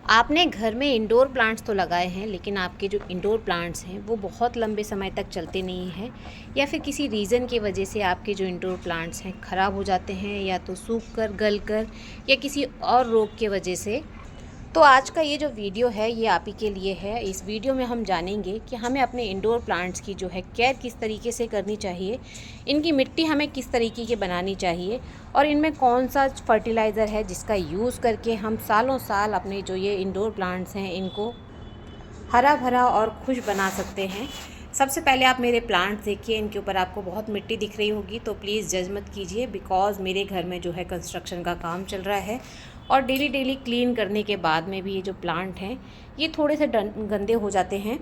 आपने घर में इंडोर प्लांट्स तो लगाए हैं, लेकिन आपके जो इंडोर प्लांट्स हैं वो बहुत लंबे समय तक चलते नहीं हैं, या फिर किसी रीज़न की वजह से आपके जो इंडोर प्लांट्स हैं ख़राब हो जाते हैं, या तो सूख कर, गल कर, या किसी और रोग की वजह से। तो आज का ये जो वीडियो है ये आप ही के लिए है। इस वीडियो में हम जानेंगे कि हमें अपने इंडोर प्लांट्स की जो है केयर किस तरीके से करनी चाहिए, इनकी मिट्टी हमें किस तरीके की बनानी चाहिए, और इनमें कौन सा फर्टिलाइज़र है जिसका यूज़ करके हम सालों साल अपने जो ये इंडोर प्लांट्स हैं इनको हरा भरा और खुश बना सकते हैं। सबसे पहले आप मेरे प्लांट्स देखिए, इनके ऊपर आपको बहुत मिट्टी दिख रही होगी, तो प्लीज़ जज मत कीजिए, बिकॉज़ मेरे घर में जो है कंस्ट्रक्शन का काम चल रहा है, और डेली डेली क्लीन करने के बाद में भी ये जो प्लांट हैं ये थोड़े से गंदे हो जाते हैं।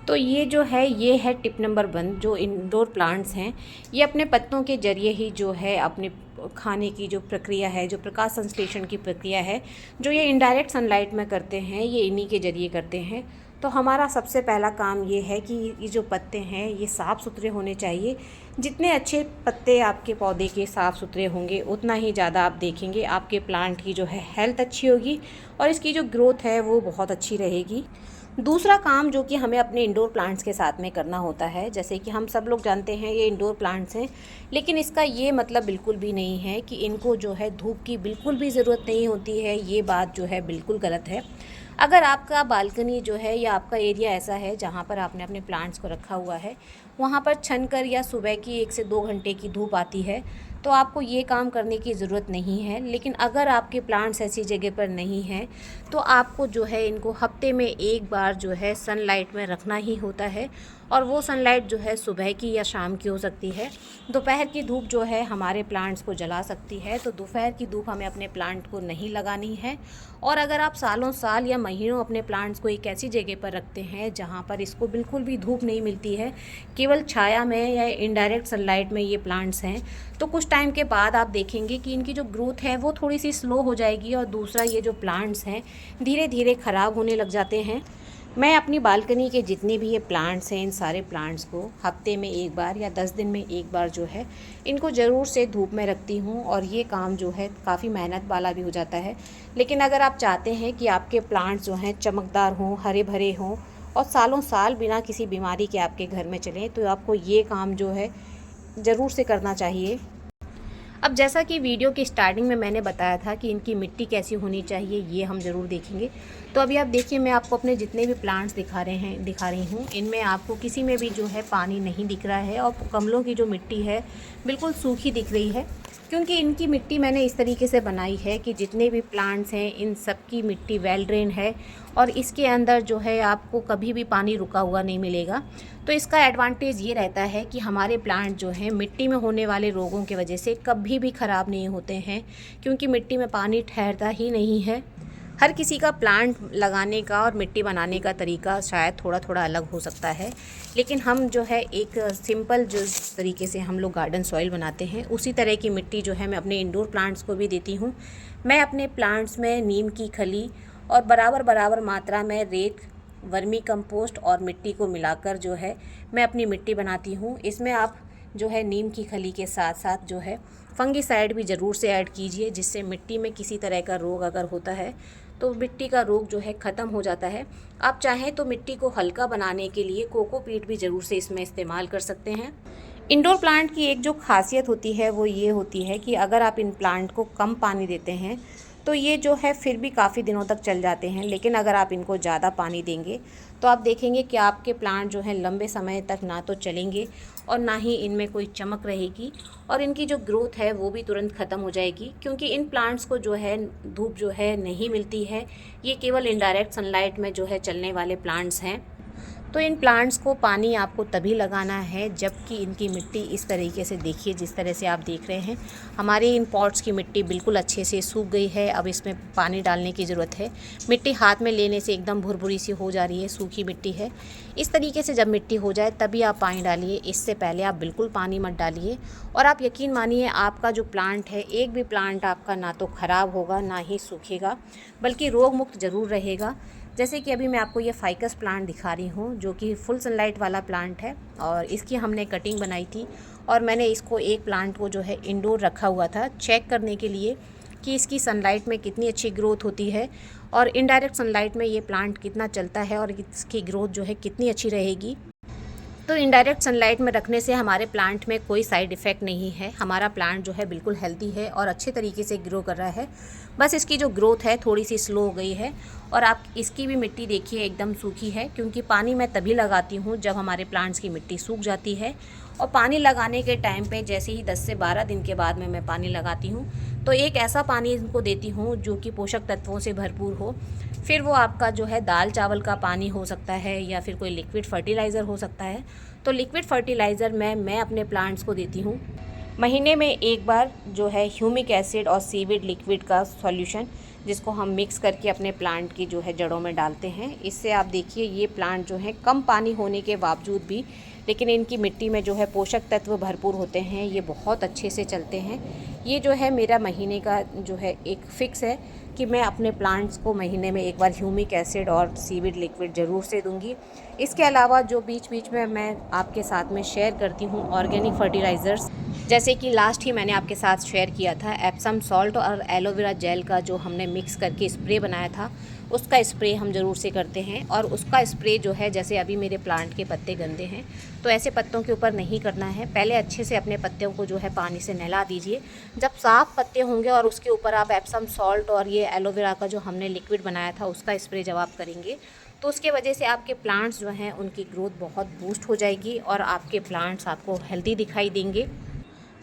तो ये जो है ये है टिप नंबर 1। जो इंडोर प्लांट्स हैं ये अपने पत्तों के ज़रिए ही जो है अपने खाने की जो प्रक्रिया है, जो प्रकाश संश्लेषण की प्रक्रिया है, जो ये इनडायरेक्ट सनलाइट में करते हैं, ये इन्हीं के ज़रिए करते हैं। तो हमारा सबसे पहला काम ये है कि ये जो पत्ते हैं ये साफ़ सुथरे होने चाहिए। जितने अच्छे पत्ते आपके पौधे के साफ़ सुथरे होंगे उतना ही ज़्यादा आप देखेंगे आपके प्लांट की जो है हेल्थ अच्छी होगी, और इसकी जो ग्रोथ है वो बहुत अच्छी रहेगी। दूसरा काम जो कि हमें अपने इंडोर प्लांट्स के साथ में करना होता है, जैसे कि हम सब लोग जानते हैं ये इंडोर प्लांट्स हैं, लेकिन इसका ये मतलब बिल्कुल भी नहीं है कि इनको जो है धूप की बिल्कुल भी ज़रूरत नहीं होती है। ये बात जो है बिल्कुल गलत है। अगर आपका बालकनी जो है या आपका एरिया ऐसा है जहाँ पर आपने अपने प्लांट्स को रखा हुआ है, वहाँ पर छन कर या सुबह की 1 से 2 घंटे की धूप आती है, तो आपको ये काम करने की ज़रूरत नहीं है। लेकिन अगर आपके प्लांट्स ऐसी जगह पर नहीं हैं, तो आपको जो है इनको हफ्ते में 1 बार जो है सनलाइट में रखना ही होता है, और वो सनलाइट जो है सुबह की या शाम की हो सकती है। दोपहर की धूप जो है हमारे प्लांट्स को जला सकती है, तो दोपहर की धूप हमें अपने प्लांट को नहीं लगानी है। और अगर आप सालों साल या महीनों अपने प्लांट्स को एक ऐसी जगह पर रखते हैं जहाँ पर इसको बिल्कुल भी धूप नहीं मिलती है, केवल छाया में या इनडायरेक्ट सनलाइट में ये प्लांट्स हैं, तो कुछ टाइम के बाद आप देखेंगे कि इनकी जो ग्रोथ है वो थोड़ी सी स्लो हो जाएगी, और दूसरा ये जो प्लांट्स हैं धीरे धीरे ख़राब होने लग जाते हैं। मैं अपनी बालकनी के जितने भी ये प्लांट्स हैं इन सारे प्लांट्स को हफ्ते में 1 बार या 10 दिन में 1 बार जो है इनको ज़रूर से धूप में रखती हूँ, और ये काम जो है काफ़ी मेहनत वाला भी हो जाता है। लेकिन अगर आप चाहते हैं कि आपके प्लांट्स जो हैं चमकदार हों, हरे भरे हों, और सालों साल बिना किसी बीमारी के आपके घर में चलें, तो आपको ये काम जो है ज़रूर से करना चाहिए। अब जैसा कि वीडियो की स्टार्टिंग में मैंने बताया था कि इनकी मिट्टी कैसी होनी चाहिए, ये हम ज़रूर देखेंगे। तो अभी आप देखिए, मैं आपको अपने जितने भी प्लांट्स दिखा रही हूँ, इनमें आपको किसी में भी जो है पानी नहीं दिख रहा है, और गमलों की जो मिट्टी है बिल्कुल सूखी दिख रही है, क्योंकि इनकी मिट्टी मैंने इस तरीके से बनाई है कि जितने भी प्लांट्स हैं इन सब की मिट्टी वेल ड्रेन है, और इसके अंदर जो है आपको कभी भी पानी रुका हुआ नहीं मिलेगा। तो इसका एडवांटेज ये रहता है कि हमारे प्लांट जो हैं मिट्टी में होने वाले रोगों की वजह से कभी भी ख़राब नहीं होते हैं, क्योंकि मिट्टी में पानी ठहरता ही नहीं है। हर किसी का प्लांट लगाने का और मिट्टी बनाने का तरीका शायद थोड़ा थोड़ा अलग हो सकता है, लेकिन हम जो है एक सिंपल जो तरीके से हम लोग गार्डन सॉइल बनाते हैं उसी तरह की मिट्टी जो है मैं अपने इंडोर प्लांट्स को भी देती हूँ। मैं अपने प्लांट्स में नीम की खली और बराबर बराबर मात्रा में रेत, वर्मी कंपोस्ट और मिट्टी को मिलाकर जो है मैं अपनी मिट्टी बनाती हूँ। इसमें आप जो है नीम की खली के साथ साथ जो है फंगीसाइड भी ज़रूर से ऐड कीजिए, जिससे मिट्टी में किसी तरह का रोग अगर होता है तो मिट्टी का रोग जो है ख़त्म हो जाता है। आप चाहें तो मिट्टी को हल्का बनाने के लिए कोकोपीट भी ज़रूर से इसमें इस्तेमाल कर सकते हैं। इंडोर प्लांट की एक जो खासियत होती है वो ये होती है कि अगर आप इन प्लांट को कम पानी देते हैं तो ये जो है फिर भी काफ़ी दिनों तक चल जाते हैं, लेकिन अगर आप इनको ज़्यादा पानी देंगे तो आप देखेंगे कि आपके प्लांट जो है लंबे समय तक ना तो चलेंगे और ना ही इनमें कोई चमक रहेगी, और इनकी जो ग्रोथ है वो भी तुरंत ख़त्म हो जाएगी, क्योंकि इन प्लांट्स को जो है धूप जो है नहीं मिलती है। ये केवल इनडायरेक्ट सनलाइट में जो है चलने वाले प्लांट्स हैं। तो इन प्लांट्स को पानी आपको तभी लगाना है जबकि इनकी मिट्टी इस तरीके से, देखिए जिस तरह से आप देख रहे हैं, हमारे इन पॉट्स की मिट्टी बिल्कुल अच्छे से सूख गई है। अब इसमें पानी डालने की ज़रूरत है। मिट्टी हाथ में लेने से एकदम भुरभुरी सी हो जा रही है, सूखी मिट्टी है। इस तरीके से जब मिट्टी हो जाए तभी आप पानी डालिए, इससे पहले आप बिल्कुल पानी मत डालिए। और आप यकीन मानिए आपका जो प्लांट है, एक भी प्लांट आपका ना तो ख़राब होगा ना ही सूखेगा, बल्कि रोग मुक्त ज़रूर रहेगा। जैसे कि अभी मैं आपको ये फाइकस प्लांट दिखा रही हूँ, जो कि फुल सनलाइट वाला प्लांट है, और इसकी हमने कटिंग बनाई थी, और मैंने इसको एक प्लांट को जो है इंडोर रखा हुआ था चेक करने के लिए कि इसकी सनलाइट में कितनी अच्छी ग्रोथ होती है और इनडायरेक्ट सनलाइट में ये प्लांट कितना चलता है और इसकी ग्रोथ जो है कितनी अच्छी रहेगी। तो इनडायरेक्ट सनलाइट में रखने से हमारे प्लांट में कोई साइड इफ़ेक्ट नहीं है। हमारा प्लांट जो है बिल्कुल हेल्दी है और अच्छे तरीके से ग्रो कर रहा है। बस इसकी जो ग्रोथ है थोड़ी सी स्लो हो गई है। और आप इसकी भी मिट्टी देखिए एकदम सूखी है, क्योंकि पानी मैं तभी लगाती हूँ जब हमारे प्लांट्स की मिट्टी सूख जाती है। और पानी लगाने के टाइम पे जैसे ही 10 से 12 दिन के बाद में मैं पानी लगाती हूँ तो एक ऐसा पानी इनको देती हूँ जो कि पोषक तत्वों से भरपूर हो। फिर वो आपका जो है दाल चावल का पानी हो सकता है या फिर कोई लिक्विड फर्टिलाइज़र हो सकता है। तो लिक्विड फर्टिलाइज़र मैं अपने प्लांट्स को देती हूँ महीने में एक बार, जो है ह्यूमिक एसिड और सीविड लिक्विड का सॉल्यूशन, जिसको हम मिक्स करके अपने प्लांट की जो है जड़ों में डालते हैं। इससे आप देखिए ये प्लांट जो है कम पानी होने के बावजूद भी, लेकिन इनकी मिट्टी में जो है पोषक तत्व भरपूर होते हैं, ये बहुत अच्छे से चलते हैं। ये जो है मेरा महीने का जो है एक फ़िक्स है कि मैं अपने प्लांट्स को महीने में एक बार ह्यूमिक एसिड और सीविड लिक्विड ज़रूर से दूंगी। इसके अलावा जो बीच बीच में मैं आपके साथ में शेयर करती हूँ ऑर्गेनिक फर्टिलाइज़र्स, जैसे कि लास्ट ही मैंने आपके साथ शेयर किया था एप्सम सॉल्ट और एलोवेरा जेल का जो हमने मिक्स करके स्प्रे बनाया था, उसका स्प्रे हम ज़रूर से करते हैं। और उसका स्प्रे जो है, जैसे अभी मेरे प्लांट के पत्ते गंदे हैं तो ऐसे पत्तों के ऊपर नहीं करना है। पहले अच्छे से अपने पत्तों को जो है पानी से नहला दीजिए। जब साफ़ पत्ते होंगे और उसके ऊपर आप एप्सम सॉल्ट और ये एलोवेरा का जो हमने लिक्विड बनाया था उसका स्प्रे जब आप करेंगे तो उसके वजह से आपके प्लांट्स जो हैं उनकी ग्रोथ बहुत बूस्ट हो जाएगी और आपके प्लांट्स आपको हेल्दी दिखाई देंगे।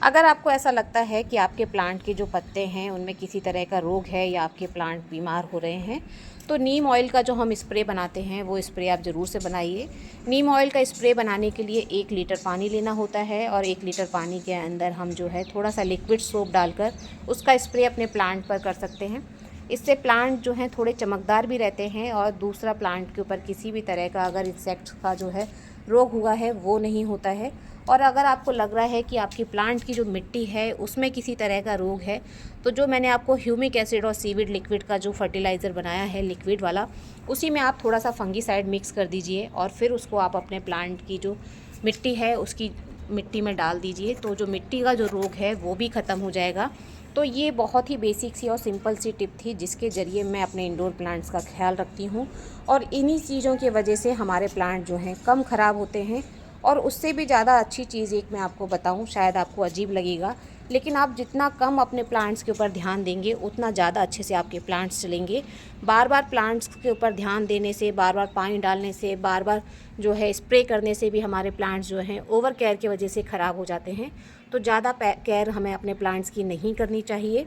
अगर आपको ऐसा लगता है कि आपके प्लांट के जो पत्ते हैं उनमें किसी तरह का रोग है या आपके प्लांट बीमार हो रहे हैं, तो नीम ऑयल का जो हम स्प्रे बनाते हैं वो स्प्रे आप ज़रूर से बनाइए। नीम ऑयल का स्प्रे बनाने के लिए 1 लीटर पानी लेना होता है और 1 लीटर पानी के अंदर हम जो है थोड़ा सा लिक्विड सोप डालकर उसका स्प्रे अपने प्लांट पर कर सकते हैं। इससे प्लांट जो हैं थोड़े चमकदार भी रहते हैं और दूसरा प्लांट के ऊपर किसी भी तरह का अगर इंसेक्ट का जो है रोग हुआ है वो नहीं होता है। और अगर आपको लग रहा है कि आपकी प्लांट की जो मिट्टी है उसमें किसी तरह का रोग है, तो जो मैंने आपको ह्यूमिक एसिड और सीविड लिक्विड का जो फर्टिलाइज़र बनाया है लिक्विड वाला, उसी में आप थोड़ा सा फंगीसाइड मिक्स कर दीजिए और फिर उसको आप अपने प्लांट की जो मिट्टी है उसकी मिट्टी में डाल दीजिए। तो जो मिट्टी का जो रोग है वो भी ख़त्म हो जाएगा। तो ये बहुत ही बेसिक सी और सिंपल सी टिप थी जिसके ज़रिए मैं अपने इंडोर प्लांट्स का ख्याल रखती हूँ। और इन्हीं चीज़ों की वजह से हमारे प्लांट जो हैं कम ख़राब होते हैं। और उससे भी ज़्यादा अच्छी चीज़ एक मैं आपको बताऊँ, शायद आपको अजीब लगेगा, लेकिन आप जितना कम अपने प्लांट्स के ऊपर ध्यान देंगे उतना ज़्यादा अच्छे से आपके प्लांट्स चलेंगे। बार बार प्लांट्स के ऊपर ध्यान देने से, बार बार पानी डालने से, बार बार जो है स्प्रे करने से भी हमारे प्लांट्स जो हैं ओवर केयर की वजह से ख़राब हो जाते हैं। तो ज़्यादा केयर हमें अपने प्लांट्स की नहीं करनी चाहिए।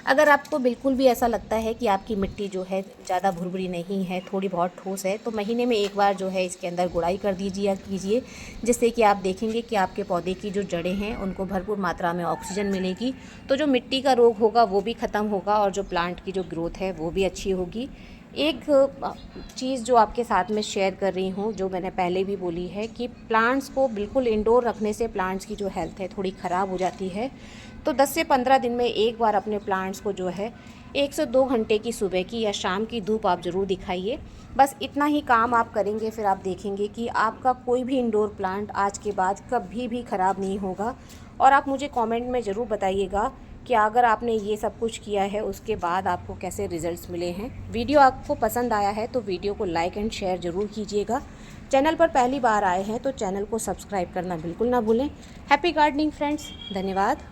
अगर आपको बिल्कुल भी ऐसा लगता है कि आपकी मिट्टी जो है ज़्यादा भुरभुरी नहीं है, थोड़ी बहुत ठोस है, तो महीने में एक बार जो है इसके अंदर गुड़ाई कर दीजिए या कीजिए, जिससे कि आप देखेंगे कि आपके पौधे की जो जड़ें हैं उनको भरपूर मात्रा में ऑक्सीजन मिलेगी। तो जो मिट्टी का रोग होगा वो भी ख़त्म होगा और जो प्लांट की जो ग्रोथ है वो भी अच्छी होगी। एक चीज़ जो आपके साथ में शेयर कर रही हूँ, जो मैंने पहले भी बोली है कि प्लांट्स को बिल्कुल इंडोर रखने से प्लांट्स की जो हेल्थ है थोड़ी ख़राब हो जाती है। तो 10 से 15 दिन में एक बार अपने प्लांट्स को जो है 1 से 2 घंटे की सुबह की या शाम की धूप आप ज़रूर दिखाइए। बस इतना ही काम आप करेंगे, फिर आप देखेंगे कि आपका कोई भी इंडोर प्लांट आज के बाद कभी भी ख़राब नहीं होगा। और आप मुझे कमेंट में ज़रूर बताइएगा कि अगर आपने ये सब कुछ किया है उसके बाद आपको कैसे रिज़ल्ट्स मिले हैं। वीडियो आपको पसंद आया है तो वीडियो को लाइक एंड शेयर ज़रूर कीजिएगा। चैनल पर पहली बार आए हैं तो चैनल को सब्सक्राइब करना बिल्कुल ना भूलें। हैप्पी गार्डनिंग फ्रेंड्स, धन्यवाद।